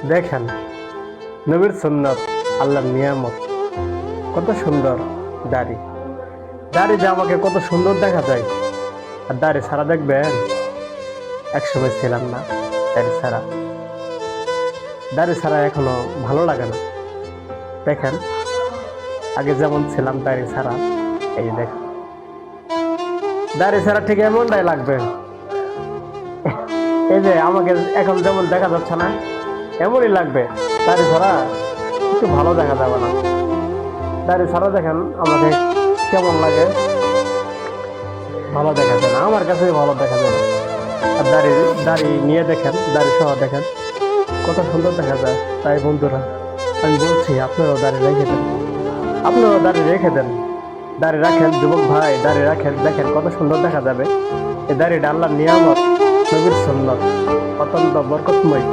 দেখেন, নবীর সুন্নত, আল্লাহর নিয়ামত, কত সুন্দর দাড়ি। দাড়ি যে আমাকে কত সুন্দর দেখা যায়। আর দাড়ি ছাড়া দেখবেন, একসময় ছিলাম না দাড়ি ছাড়া। দাড়ি ছাড়া এখনো ভালো লাগে না। দেখেন, আগে যেমন ছিলাম দাড়ি ছাড়া, এই যে দেখেন দাড়ি ছাড়া ঠিক এমনটাই লাগবে। এই যে আমাকে এখন যেমন দেখা যাচ্ছে না, এমনই লাগবে। দাড়ি ছাড়া একটু ভালো দেখা যাবে না। দাড়ি ছাড়া দেখেন আমাকে কেমন লাগে, ভালো দেখা যায় না, আমার কাছে ভালো দেখা যায় না। আর দাড়ি দাড়ি নিয়ে দেখেন, দাড়ি সহ দেখেন কত সুন্দর দেখা যায়। তাই বন্ধুরা, আমি বলছি আপনারাও দাড়ি রেখে দেন, আপনারাও দাড়ি রেখে দেন, দাড়ি রাখেন যুবক ভাই, দাড়ি রাখেন, দেখেন কত সুন্দর দেখা যাবে। এই দাড়িটা আল্লাহর নিয়ামত, নবীর সুন্নত, অত্যন্ত বরকতময়।